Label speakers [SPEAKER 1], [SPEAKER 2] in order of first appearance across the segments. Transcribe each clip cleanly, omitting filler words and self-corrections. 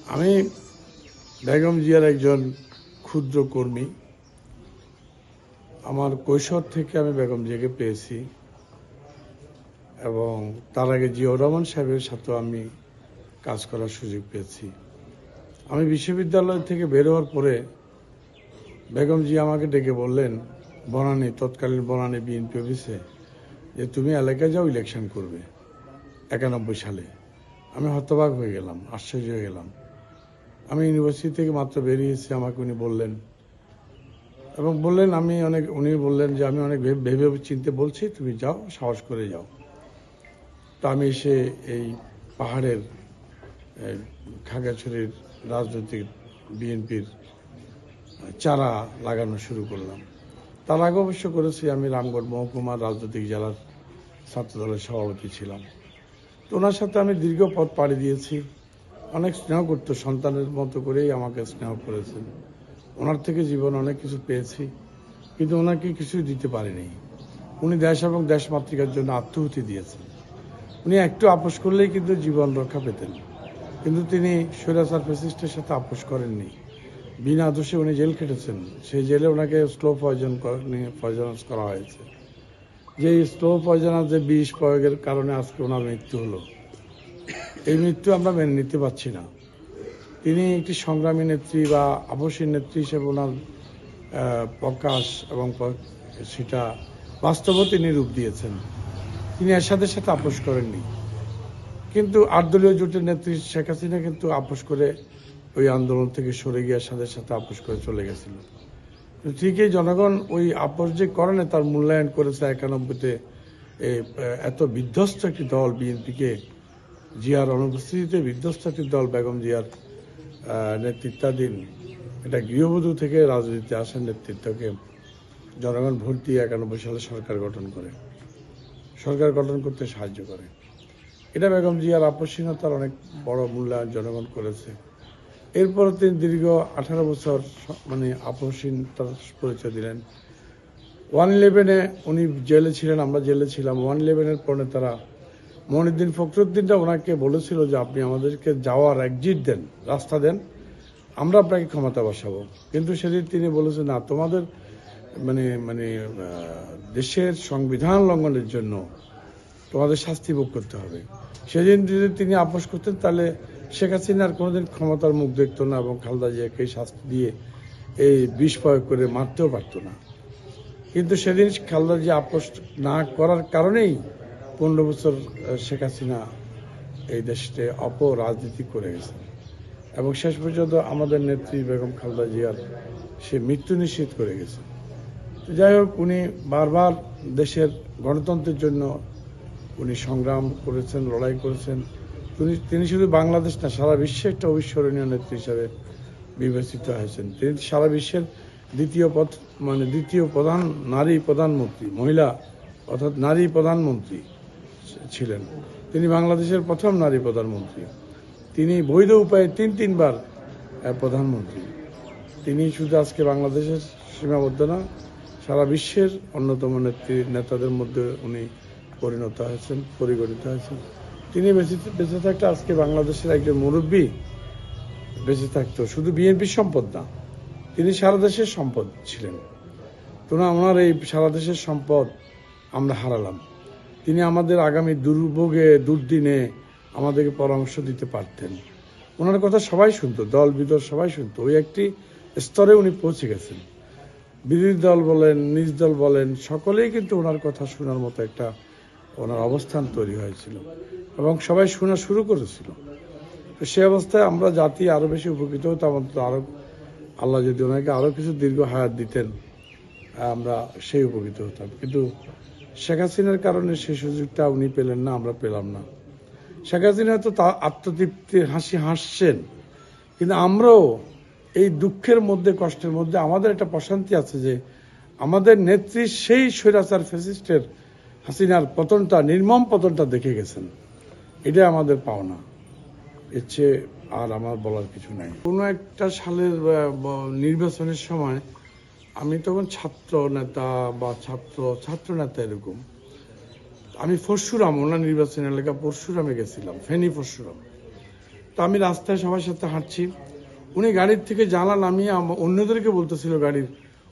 [SPEAKER 1] আমি বেগম জিয়ার একজন ক্ষুদ্র কর্মী। আমার কৈশোর থেকে আমি বেগম জিয়াকে পেয়েছি এবং তার আগে জিয়াউর রহমান সাহেবের সাথেও আমি কাজ করার সুযোগ পেয়েছি। আমি বিশ্ববিদ্যালয় থেকে বের হওয়ার পরে বেগম জিয়া আমাকে ডেকে বললেন তৎকালীন বনানী বিএনপি অফিসে, যে তুমি এলাকায় যাও, ইলেকশন করবে 91 সালে। আমি হতবাক হয়ে গেলাম, আশ্চর্য হয়ে গেলাম। আমি ইউনিভার্সিটি থেকে মাত্র বেরিয়েছি, আমাকে উনি বললেন এবং উনি বললেন যে আমি অনেক ভেবে চিনতে বলছি, তুমি যাও, সাহস করে যাও। তো আমি এসে এই পাহাড়ের খাগড়াছড়ির রাজনৈতিক বিএনপির চারা লাগানো শুরু করলাম। তার আগে অবশ্য করেছি, আমি রামগড় মহকুমার রাজনৈতিক জেলার ছাত্রদলের সভাপতি ছিলাম। তো ওনার সাথে আমি দীর্ঘ পথ পাড়ি দিয়েছি। অনেক স্নেহ করতো, সন্তানের মতো করেই আমাকে স্নেহ করেছেন। ওনার থেকে জীবন অনেক কিছু পেয়েছি, কিন্তু ওনাকে কিছুই দিতে পারিনি। উনি দেশ এবং দেশমাতৃকার জন্য আত্মহুতি দিয়েছেন। উনি একটু আপোষ করলেই কিন্তু জীবন রক্ষা পেতেন, কিন্তু তিনি স্বৈরাচার ফ্যাসিস্টের সাথে আপোষ করেননি। বিনা দোষে উনি জেল খেটেছেন। সেই জেলে ওনাকে স্লো পয়জনাস করা হয়েছে। যে স্লো পয়জনাস, যে বিষ প্রয়োগের কারণে আজকে ওনার মৃত্যু হলো, এই মৃত্যু আমরা মেনে নিতে পারছি না। তিনি একটি সংগ্রামী নেত্রী বা আবশ্যিক নেত্রী হিসেবে ওনার প্রকাশ এবং সেটা বাস্তবও তিনি রূপ দিয়েছেন। তিনি এরশাদের সাথে আপোষ করেননি, কিন্তু 8 দলীয় জোটের নেত্রী শেখ হাসিনা কিন্তু আপোষ করে ওই আন্দোলন থেকে সরে গিয়ে এরশাদের সাথে আপোষ করে চলে গেছিল। ঠিকই জনগণ ওই আপোষ যে করেনি, তার মূল্যায়ন করেছে 91-তে এত বিধ্বস্ত একটি দল বিএনপিকে, জিয়ার অনুপস্থিতিতে বিধ্বস্ত একটি দল বেগম জিয়ার নেতৃত্বাধীন এটা গৃহবধূ থেকে রাজনীতিতে আসার নেতৃত্বকে জনগণ ভোট দিয়ে 91 সালে সরকার গঠন করে, সরকার গঠন করতে সাহায্য করে। এটা বেগম জিয়ার আপসহীনতার অনেক বড় মূল্যায়ন জনগণ করেছে। এরপর তিনি দীর্ঘ 18 বছর আপসহীনতার পরিচয় দিলেন। 111-এ উনি জেলে ছিলেন, আমরা জেলে ছিলাম। 111-এর পরে তারা মনিউদ্দিন ফখরুদ্দিনরা ওনাকে বলেছিল যে আপনি আমাদেরকে যাওয়ার এক্সিট দেন, রাস্তা দেন, আমরা আপনাকে ক্ষমতা বসাবো। কিন্তু সেদিন তিনি বলেছেন, না, তোমাদের দেশের সংবিধান লঙ্ঘনের জন্য তোমাদের শাস্তি ভোগ করতে হবে। সেদিন যদি তিনি আপোষ করতেন, তাহলে শেখ হাসিনা আর কোনোদিন ক্ষমতার মুখ দেখতো না এবং খালেদা জিয়াকে শাস্তি দিয়ে এই বিষ প্রয়োগ করে মারতেও পারতো না। কিন্তু সেদিন খালেদা জিয়া আপোষ না করার কারণেই 15 বছর শেখ হাসিনা এই দেশে অপরাজনীতি করে গেছেন এবং শেষ পর্যন্ত আমাদের নেত্রী বেগম খালেদা জিয়ার সে মৃত্যু নিশ্চিত করে গেছে। যাই হোক, উনি বারবার দেশের গণতন্ত্রের জন্য উনি সংগ্রাম করেছেন, লড়াই করেছেন। তিনি শুধু বাংলাদেশ না, সারা বিশ্বে একটা অবিস্মরণীয় নেত্রী হিসাবে বিবেচিত হয়েছেন। তিনি সারা বিশ্বের দ্বিতীয় প্রধান নারী প্রধানমন্ত্রী, মহিলা অর্থাৎ নারী প্রধানমন্ত্রী ছিলেন। তিনি বাংলাদেশের প্রথম নারী প্রধানমন্ত্রী। তিনি বৈধ উপায়ে তিনবার প্রধানমন্ত্রী। তিনি শুধু আজকে বাংলাদেশের সীমাবদ্ধ না, সারা বিশ্বের অন্যতম নেতাদের মধ্যে উনি পরিণত হয়েছেন। তিনি বেঁচে থাকতে আজকে বাংলাদেশের একজন মুরব্বী বেঁচে থাকতো, শুধু বিএনপির সম্পদ না, তিনি সারা দেশের সম্পদ ছিলেন। তো না, ওনার এই সারা দেশের সম্পদ আমরা হারালাম। তিনি আমাদের আগামী দুর্ভোগে দুর্দিনে আমাদেরকে পরামর্শ দিতে পারতেন। ওনার কথা সবাই শুনতো, দল বিদল সবাই শুনতো। ওই একটি স্তরে উনি পৌঁছে গেছেন। বিরোধী দল বলেন, নিজ দল বলেন, সকলেই কিন্তু ওনার কথা শোনার মতো একটা ওনার অবস্থান তৈরি হয়েছিল এবং সবাই শোনা শুরু করেছিল। তো সে অবস্থায় আমরা জাতি আরো বেশি উপকৃত হতাম। আরো আল্লাহ যদি ওনাকে আরো কিছু দীর্ঘ হায়াত দিতেন, আমরা সেই উপকৃত হতাম। কিন্তু শেখ হাসিনার কারণে সেই সুযোগটা উনি পেলেন না, আমরা পেলাম না। শেখ হাসিনা তো তা আত্মতৃপ্তির হাসি হাসছেন, কিন্তু আমরাও এই দুঃখের মধ্যে, কষ্টের মধ্যে আমাদের একটা প্রশান্তি আছে যে আমাদের নেত্রী সেই স্বৈরাচার ফ্যাসিস্টের হাসিনার পতনটা, নির্মম পতনটা দেখে গেছেন। এটা আমাদের পাওনা। এর চেয়ে আর আমার বলার কিছু নাই। কোনো একটা সালের নির্বাচনের সময় আমি তখন ছাত্র নেতা বা ছাত্র নেতা এরকম, আমি পরশুরাম, ওনার নির্বাচন এলাকা পরশুরামে গেছিলাম, ফেনী পরশুরাম। তো আমি রাস্তায় সবার সাথে হাঁটছি, উনি গাড়ির থেকে জানলা নামিয়ে অন্যদেরকে বলতেছিল গাড়ির,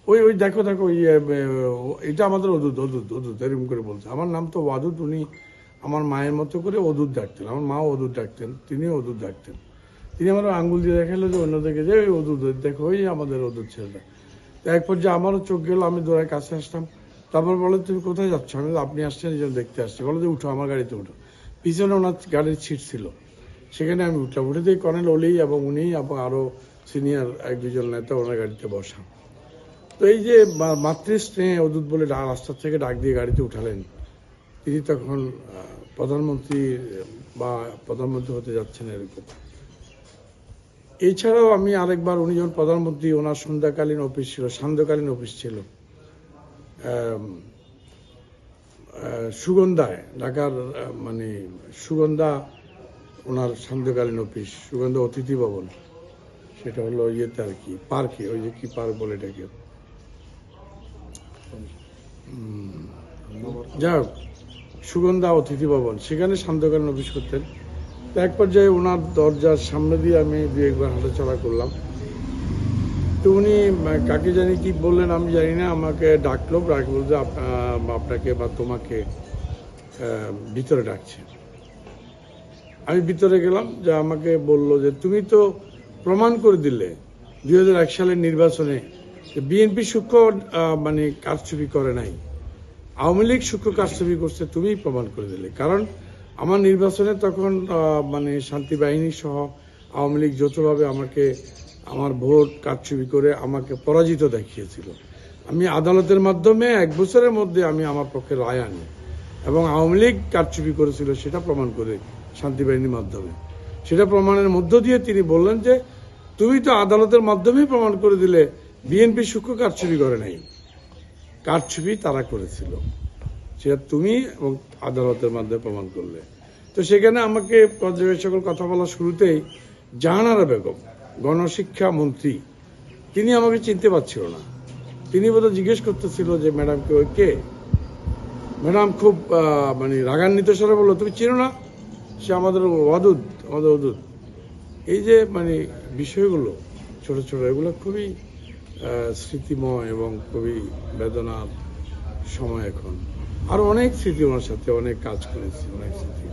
[SPEAKER 1] ওই ওই দেখো দেখো এটা আমাদের অদূত অদূত অদূত এরকম করে বলছে। আমার নাম তো ওয়াদুদ, উনি আমার মায়ের মতো করে অদূত ডাকতেন, আমার মাও অদূত ডাকতেন, তিনিও অদূত ডাকতেন। তিনি আমার আঙ্গুল দিয়ে দেখালো যে অন্যদেরকে যে ওই অদূত দেখো, ওই আমাদের অদূত ছেলেটা। তো এক পর্যায়ে আমারও চোখ গেল, আমি দৌড়ায় কাছে আসলাম। তারপর বলে তুমি কোথায় যাচ্ছ? আমি বললাম, আপনি আসছেন এই জন্য দেখতে আসছি। বলে যে উঠো, আমার গাড়িতে উঠো। পিছনে ওনার গাড়ির সিট ছিল, সেখানে আমি উঠলাম। উঠে দিয়ে কর্নেল অলি এবং উনি এবং আরও সিনিয়র এক দুজন নেতা ওনার গাড়িতে বসা। তো এই যে মাতৃস্নেহে অদূত বলে রাস্তা থেকে ডাক দিয়ে গাড়িতে উঠালেন, তিনি তখন প্রধানমন্ত্রী বা প্রধানমন্ত্রী হতে যাচ্ছেন এরকম। এছাড়াও আমি আরেকবার, উনি যখন প্রধানমন্ত্রী, ওনার সন্ধ্যাকালীন অফিস ছিল, সান্ধ্যকালীন অফিস ছিল সুগন্ধায়, ঢাকার মানে সুগন্ধা ওনার সান্ধ্যকালীন অফিস, সুগন্ধা অতিথি ভবন, সেটা হলো ইয়েতে আর কি পার্কে, ওই যে কি পার্ক বলে এটাকে, যাই হোক সুগন্ধা অতিথি ভবন, সেখানে সান্ধ্যকালীন অফিস করতেন। তো এক পর্যায়ে ওনার দরজার সামনে দিয়ে আমি দু একবার হাঁটাচলা করলাম। তো উনি কাকে জানি কি বললেন আমি জানি না, আমাকে ডাকলো, বলতে আপনাকে বা তোমাকে ভিতরে ডাকছে। আমি ভিতরে গেলাম, যে আমাকে বলল যে তুমি তো প্রমাণ করে দিলে 2001 সালের নির্বাচনে বিএনপি সূক্ষ্ম মানে কারচুপি করে নাই, আওয়ামী লীগ সূক্ষ্ম কারচুপি করছে, তুমিই প্রমাণ করে দিলে। কারণ আমার নির্বাচনে তখন মানে শান্তি বাহিনী সহ আওয়ামী লীগ যৌথভাবে আমাকে আমার ভোট কারচুপি করে আমাকে পরাজিত দেখিয়েছিল। আমি আদালতের মাধ্যমে 1 বছরের মধ্যে আমি আমার পক্ষে রায় আনি এবং আওয়ামী লীগ কারচুপি করেছিল সেটা প্রমাণ করে শান্তি বাহিনীর মাধ্যমে। সেটা প্রমাণের মধ্য দিয়ে তিনি বললেন যে তুমি তো আদালতের মাধ্যমেই প্রমাণ করে দিলে বিএনপি সূক্ষ্ম কারচুপি করে নাই, কারচুপি তারা করেছিল, সেটা তুমি এবং আদালতের মাধ্যমে প্রমাণ করলে। তো সেখানে আমাকে সকল কথা বলা শুরুতেই জাহানারা বেগম, গণশিক্ষা মন্ত্রী, তিনি আমাকে চিনতে পারছিল না। তিনি বোধহয় জিজ্ঞেস করতেছিল যে ম্যাডামকে ওই কে। ম্যাডাম খুব মানে রাগান্বিত স্বরে বললো, তুমি চিনো না, সে আমাদের ওয়াদুদ, আমাদের ওদুদ। এই যে মানে বিষয়গুলো ছোট ছোট, এগুলো খুবই স্মৃতিময় এবং খুবই বেদনার সময় এখন। আর অনেক স্মৃতি, ওনার সাথে অনেক কাজ করেছি, অনেক স্মৃতি।